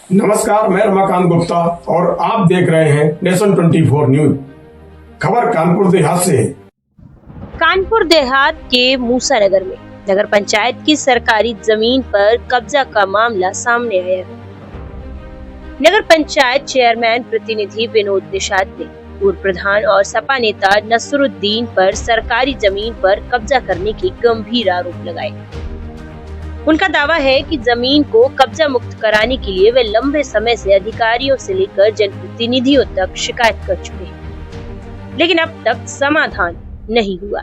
नमस्कार, मैं रमाकांत गुप्ता और आप देख रहे हैं नेशन 24 न्यूज। खबर कानपुर देहात से है। कानपुर देहात के मूसा नगर में नगर पंचायत की सरकारी जमीन पर कब्जा का मामला सामने आया है। नगर पंचायत चेयरमैन प्रतिनिधि विनोद निषाद ने पूर्व प्रधान और सपा नेता नसरुद्दीन पर सरकारी जमीन पर कब्जा करने के गंभीर आरोप लगाए। उनका दावा है कि जमीन को कब्जा मुक्त कराने के लिए वे लंबे समय से अधिकारियों से लेकर जनप्रतिनिधियों तक शिकायत कर चुके हैं, लेकिन अब तक समाधान नहीं हुआ।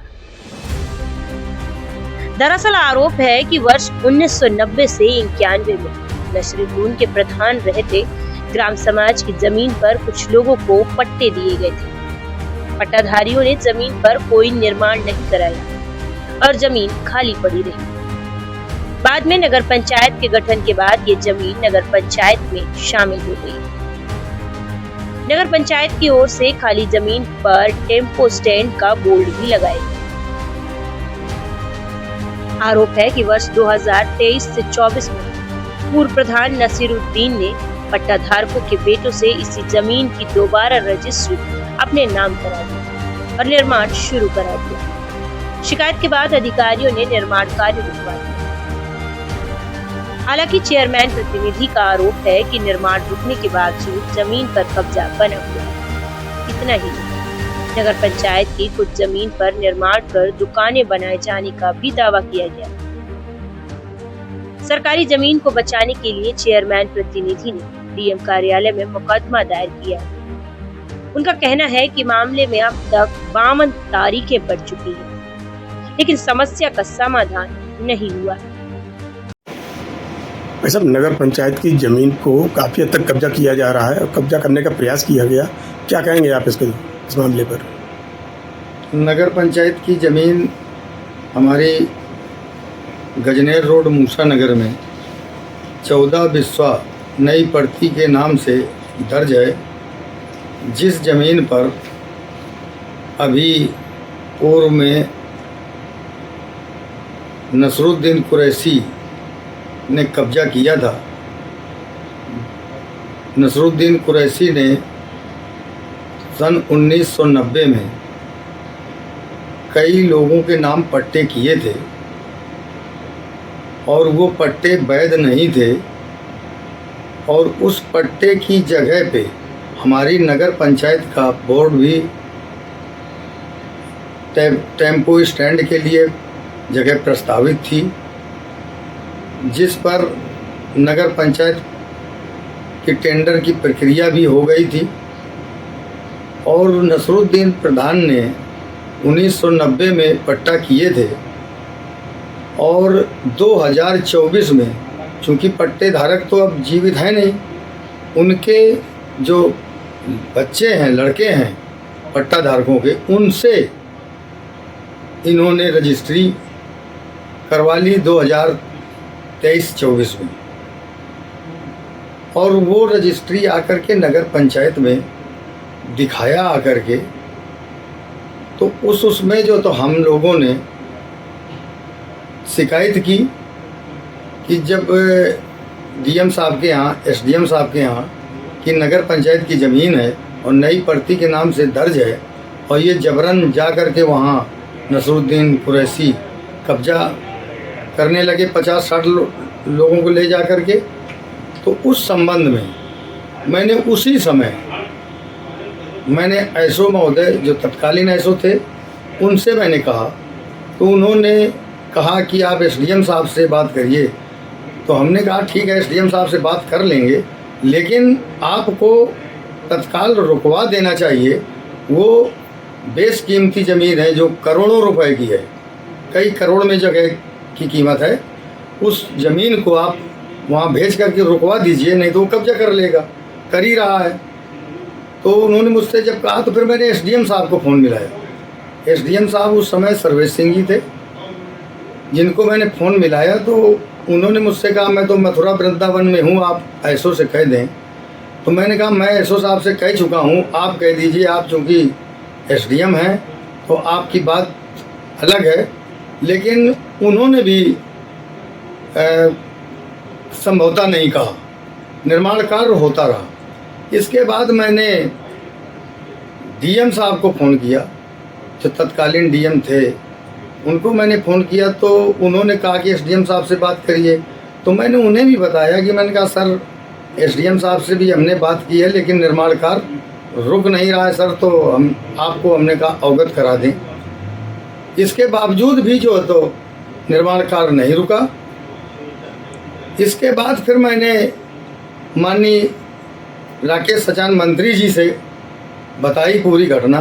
दरअसल आरोप है कि वर्ष 1990 से 91 में नसरुद्दीन के प्रधान रहते ग्राम समाज की जमीन पर कुछ लोगों को पट्टे दिए गए थे। पट्टाधारियों ने जमीन पर कोई निर्माण नहीं कराया और जमीन खाली पड़ी रही। बाद में नगर पंचायत के गठन के बाद ये जमीन नगर पंचायत में शामिल हो गई। नगर पंचायत की ओर से खाली जमीन पर टेम्पो स्टैंड का बोर्ड भी लगाया गया। आरोप है कि वर्ष 2023 से 24 में पूर्व प्रधान नसीरुद्दीन ने पट्टाधारकों के बेटों से इसी जमीन की दोबारा रजिस्ट्री अपने नाम करा दी और निर्माण शुरू करा दिया। शिकायत के बाद अधिकारियों ने निर्माण कार्य रुकवा दिया। हालांकि चेयरमैन प्रतिनिधि का आरोप है कि निर्माण रुकने के बावजूद जमीन पर कब्जा बना हुआ है। इतना ही नहीं, नगर पंचायत की कुछ जमीन पर निर्माण कर दुकानें बनाए जाने का भी दावा किया गया। सरकारी जमीन को बचाने के लिए चेयरमैन प्रतिनिधि ने डीएम कार्यालय में मुकदमा दायर किया। उनका कहना है कि मामले में अब तक 52 तारीखें बढ़ चुकी हैं, लेकिन समस्या का समाधान नहीं हुआ। वैसे नगर पंचायत की जमीन को काफी हद तक कब्जा किया जा रहा है और कब्जा करने का प्रयास किया गया। क्या कहेंगे आप इस मामले पर? नगर पंचायत की ज़मीन हमारी गजनेर रोड मूसा नगर में 14 बिस्वा नई पड़ती के नाम से दर्ज है, जिस ज़मीन पर अभी पूर्व में नसरुद्दीन कुरैशी ने कब्जा किया था। नसरुद्दीन कुरैशी ने सन 1990 में कई लोगों के नाम पट्टे किए थे और वो पट्टे वैध नहीं थे, और उस पट्टे की जगह पे हमारी नगर पंचायत का बोर्ड भी टेम्पो स्टैंड के लिए जगह प्रस्तावित थी, जिस पर नगर पंचायत की टेंडर की प्रक्रिया भी हो गई थी। और नसरुद्दीन प्रधान ने 1990 में पट्टा किए थे और 2024 में, चूँकि पट्टे धारक तो अब जीवित हैं नहीं, उनके जो बच्चे हैं, लड़के हैं पट्टा धारकों के, उनसे इन्होंने रजिस्ट्री करवा ली 2023-24 में। और वो रजिस्ट्री आकर के नगर पंचायत में दिखाया आकर के, तो उसमें जो तो हम लोगों ने शिकायत की कि जब डीएम साहब के यहाँ, एसडीएम साहब के यहाँ कि नगर पंचायत की ज़मीन है और नई पड़ती के नाम से दर्ज है, और ये जबरन जा कर के वहाँ नसरुद्दीन कुरैशी कब्जा करने लगे 50-60 लोगों को ले जा कर के, तो उस संबंध में मैंने उसी समय एसओ महोदय जो तत्कालीन एसओ थे उनसे मैंने कहा, तो उन्होंने कहा कि आप एसडीएम साहब से बात करिए। तो हमने कहा ठीक है, एसडीएम साहब से बात कर लेंगे, लेकिन आपको तत्काल रुकवा देना चाहिए। वो बेशकीमती ज़मीन है जो करोड़ों रुपए की है, कई करोड़ में जगह की कीमत है। उस ज़मीन को आप वहाँ भेज करके रुकवा दीजिए, नहीं तो वो कब्जा कर लेगा, कर ही रहा है। तो उन्होंने मुझसे जब कहा, तो फिर मैंने एसडीएम साहब को फ़ोन मिलाया। एसडीएम साहब उस समय सर्वेश सिंह जी थे, जिनको मैंने फ़ोन मिलाया, तो उन्होंने मुझसे कहा मैं तो मथुरा वृंदावन में हूँ, आप एसओ से कह दें। तो मैंने कहा मैं एसओ साहब से कह चुका हूँ, आप कह दीजिए, आप चूँकि एसडीएम हैं तो आपकी बात अलग है। लेकिन उन्होंने भी संभवतः नहीं कहा, निर्माण कार्य होता रहा। इसके बाद मैंने डीएम साहब को फ़ोन किया, जो तत्कालीन डीएम थे उनको मैंने फ़ोन किया, तो उन्होंने कहा कि एसडीएम साहब से बात करिए। तो मैंने उन्हें भी बताया कि मैंने कहा सर एसडीएम साहब से भी हमने बात की है, लेकिन निर्माण कार्य रुक नहीं रहा है सर, तो हम आपको हमने कहा अवगत करा दें। इसके बावजूद भी जो है तो निर्माण कार्य नहीं रुका। इसके बाद फिर मैंने माननीय राकेश सचान मंत्री जी से बताई पूरी घटना,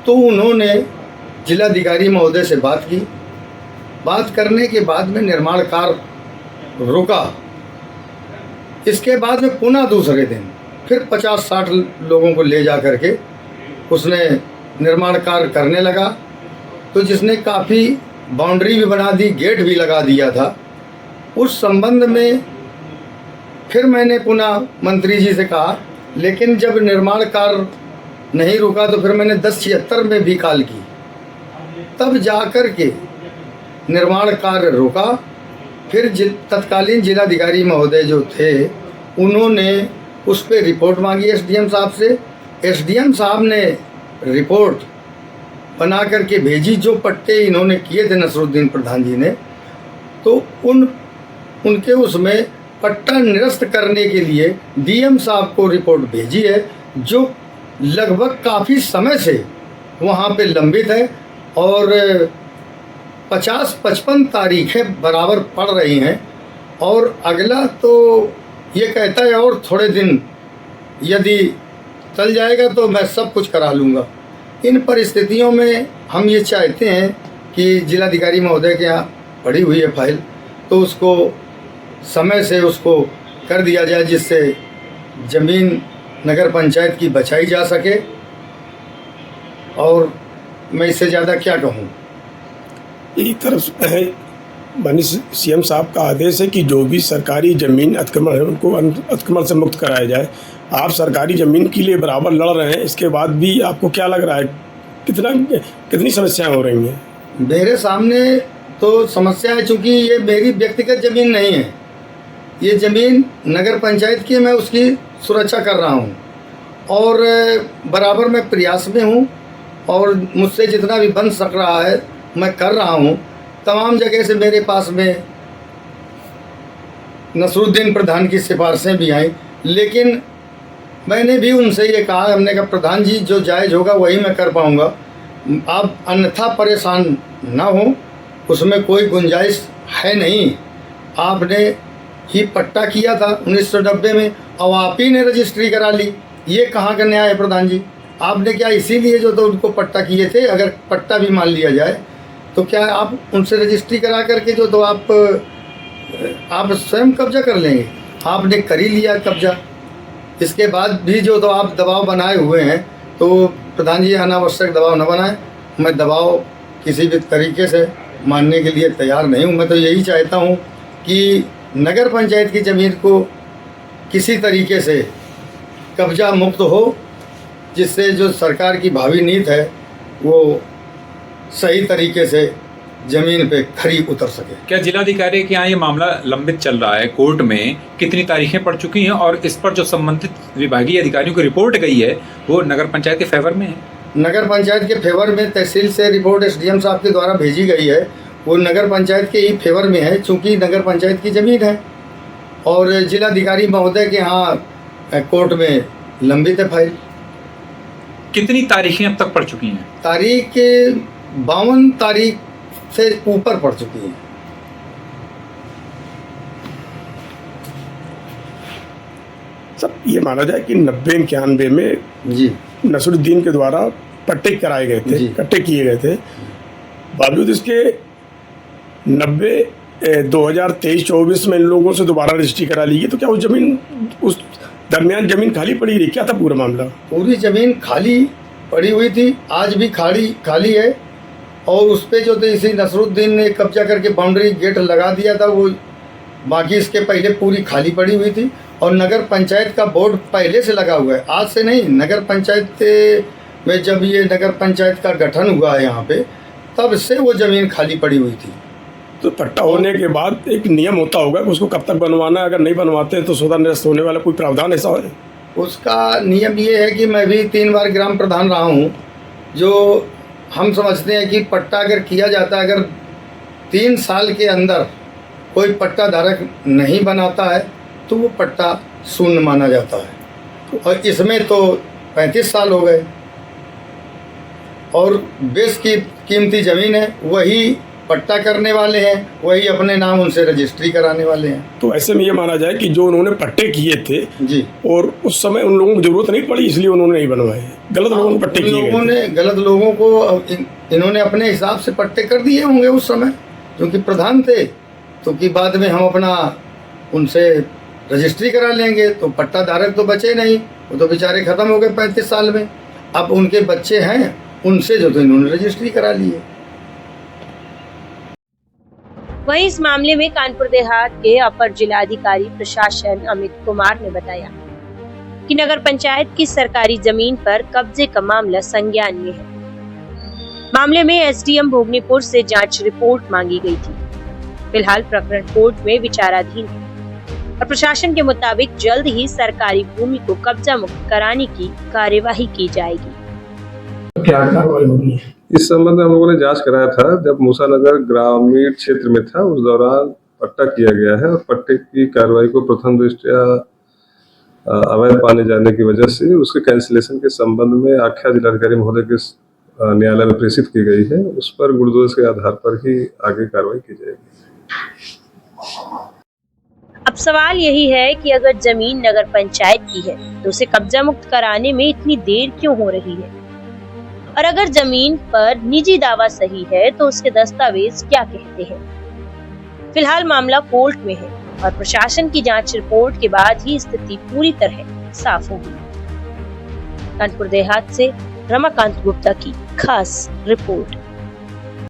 तो उन्होंने जिलाधिकारी महोदय से बात की। बात करने के बाद में निर्माण कार्य रुका। इसके बाद में पुनः दूसरे दिन फिर 50-60 लोगों को ले जा करके उसने निर्माण कार्य करने लगा, तो जिसने काफ़ी बाउंड्री भी बना दी, गेट भी लगा दिया था। उस संबंध में फिर मैंने पुनः मंत्री जी से कहा, लेकिन जब निर्माण कार्य नहीं रुका तो फिर मैंने 1076 में भी कॉल की, तब जाकर के निर्माण कार्य रुका। फिर तत्कालीन जिलाधिकारी महोदय जो थे उन्होंने उस पर रिपोर्ट मांगी एसडीएम साहब से। एसडीएम साहब ने रिपोर्ट बना करके भेजी, जो पट्टे इन्होंने किए थे नसरुद्दीन प्रधान जी ने, तो उनके उसमें पट्टा निरस्त करने के लिए डीएम साहब को रिपोर्ट भेजी है, जो लगभग काफ़ी समय से वहाँ पे लंबित है और 50-55 तारीखें बराबर पड़ रही हैं। और अगला तो ये कहता है और थोड़े दिन यदि चल जाएगा तो मैं सब कुछ करा लूँगा। इन परिस्थितियों में हम ये चाहते हैं कि जिलाधिकारी महोदय के यहाँ पड़ी हुई है फाइल, तो उसको समय से उसको कर दिया जाए, जिससे ज़मीन नगर पंचायत की बचाई जा सके। और मैं इससे ज़्यादा क्या कहूँ। एक तरफ से है माननीय सीएम साहब का आदेश है कि जो भी सरकारी ज़मीन अतिक्रमण है उनको अतिक्रमण से मुक्त कराया जाए। आप सरकारी ज़मीन के लिए बराबर लड़ रहे हैं, इसके बाद भी आपको क्या लग रहा है कितनी समस्याएं हो रही हैं? मेरे सामने तो समस्या है, चूँकि ये मेरी व्यक्तिगत ज़मीन नहीं है, ये ज़मीन नगर पंचायत की, मैं उसकी सुरक्षा कर रहा हूँ और बराबर मैं प्रयास में हूँ और मुझसे जितना भी बन सक रहा है मैं कर रहा हूँ। तमाम जगह से मेरे पास में नसरुद्दीन प्रधान की सिफारिशें भी आई, लेकिन मैंने भी उनसे ये कहा, हमने कहा प्रधान जी जो जायज़ होगा वही मैं कर पाऊँगा, आप अन्यथा परेशान ना हो, उसमें कोई गुंजाइश है नहीं। आपने ही पट्टा किया था 1990 में और आप ही ने रजिस्ट्री करा ली, ये कहाँ का न्याय है प्रधान जी? आपने क्या इसीलिए जो तो उनको पट्टा किए थे, अगर पट्टा भी मान लिया जाए तो क्या आप उनसे रजिस्ट्री करा करके जो तो आप स्वयं कब्जा कर लेंगे? आपने कर ही लिया कब्जा। इसके बाद भी जो तो आप दबाव बनाए हुए हैं, तो प्रधान जी अनावश्यक दबाव न बनाएं। मैं दबाव किसी भी तरीके से मानने के लिए तैयार नहीं हूँ। मैं तो यही चाहता हूँ कि नगर पंचायत की ज़मीन को किसी तरीके से कब्जा मुक्त हो, जिससे जो सरकार की भावी नीति है वो सही तरीके से ज़मीन पे खरी उतर सके। क्या जिलाधिकारी के यहाँ ये मामला लंबित चल रहा है, कोर्ट में कितनी तारीखें पड़ चुकी हैं और इस पर जो संबंधित विभागीय अधिकारियों को रिपोर्ट गई है वो नगर पंचायत के फेवर में है? नगर पंचायत के फेवर में तहसील से रिपोर्ट एसडीएम साहब के द्वारा भेजी गई है, वो नगर पंचायत के ही फेवर में है, चूँकि नगर पंचायत की ज़मीन है और जिलाधिकारी महोदय के यहाँ कोर्ट में लंबित है फाइल। कितनी तारीखें अब तक पड़ चुकी हैं? तारीख 52 तारीख से ऊपर पड़ चुकी है। सब ये माना जाए कि 90-91 में जी नसरुद्दीन के द्वारा पट्टे कराए गए थे, इकट्ठे किए गए थे, बावजूद इसके 2023-24 में इन लोगों से दोबारा रजिस्ट्री करा ली गई। तो क्या उस ज़मीन उस दरमियान ज़मीन खाली पड़ी रही? क्या था पूरा मामला? पूरी ज़मीन खाली पड़ी हुई थी, आज भी खाली है और उस पर जो थे इसी नसरुद्दीन ने कब्जा करके बाउंड्री गेट लगा दिया था, वो बाकी इसके पहले पूरी खाली पड़ी हुई थी और नगर पंचायत का बोर्ड पहले से लगा हुआ है, आज से नहीं। नगर पंचायत में जब ये नगर पंचायत का गठन हुआ है यहाँ पे, तब से वो ज़मीन खाली पड़ी हुई थी। तो पट्टा होने के बाद एक नियम होता होगा कि उसको कब तक बनवाना है, अगर नहीं बनवाते तो सौदा निरस्त होने वाला कोई प्रावधान ऐसा है? उसका नियम ये है कि मैं भी 3 बार ग्राम प्रधान रहा हूँ। जो हम समझते हैं कि पट्टा अगर किया जाता है, अगर 3 साल के अंदर कोई पट्टा धारक नहीं बनाता है तो वो पट्टा शून्य माना जाता है। और इसमें तो 35 साल हो गए और बेश की कीमती ज़मीन है, वही पट्टा करने वाले हैं, वही अपने नाम उनसे रजिस्ट्री कराने वाले हैं। तो ऐसे में ये माना जाए कि जो उन्होंने पट्टे किए थे जी, और उस समय उन लोगों को जरूरत नहीं पड़ी इसलिए उन्होंने नहीं बनवाए, गलत लोगों को पट्टे किए लोगों गए ने गलत लोगों को इन्होंने अपने हिसाब से पट्टे कर दिए होंगे उस समय, क्योंकि प्रधान थे। तो कि बाद में हम अपना उनसे रजिस्ट्री करा लेंगे तो पट्टा धारक तो बचे नहीं, वो तो बेचारे ख़त्म हो गए 35 साल में। अब उनके बच्चे हैं, उनसे जो तो इन्होंने रजिस्ट्री करा लिए। वहीं इस मामले में कानपुर देहात के अपर जिलाधिकारी प्रशासन अमित कुमार ने बताया कि नगर पंचायत की सरकारी जमीन पर कब्जे का मामला संज्ञान में है। मामले में एसडीएम भोगनीपुर से जांच रिपोर्ट मांगी गई थी। फिलहाल प्रकरण कोर्ट में विचाराधीन है और प्रशासन के मुताबिक जल्द ही सरकारी भूमि को कब्जा मुक्त कराने की कार्यवाही की जाएगी। क्या कार्रवाई होगी? इस संबंध में हम लोगों ने जांच कराया था। जब मूसानगर ग्रामीण क्षेत्र में था उस दौरान पट्टा किया गया है और पट्टे की कार्रवाई को प्रथम दृष्टया अवैध पाने जाने की वजह से उसके कैंसिलेशन के संबंध में आख्या जिलाधिकारी महोदय के न्यायालय में प्रेषित की गई है। उस पर गुणदोष के आधार पर ही आगे कार्रवाई की जाएगी। अब सवाल यही है कि अगर जमीन नगर पंचायत की है तो उसे कब्जा मुक्त कराने में इतनी देर क्यों हो रही है, और अगर जमीन पर निजी दावा सही है तो उसके दस्तावेज क्या कहते हैं। फिलहाल मामला कोर्ट में है और प्रशासन की जांच रिपोर्ट के बाद ही स्थिति पूरी तरह साफ होगी। कानपुर देहात से रमाकांत गुप्ता की खास रिपोर्ट।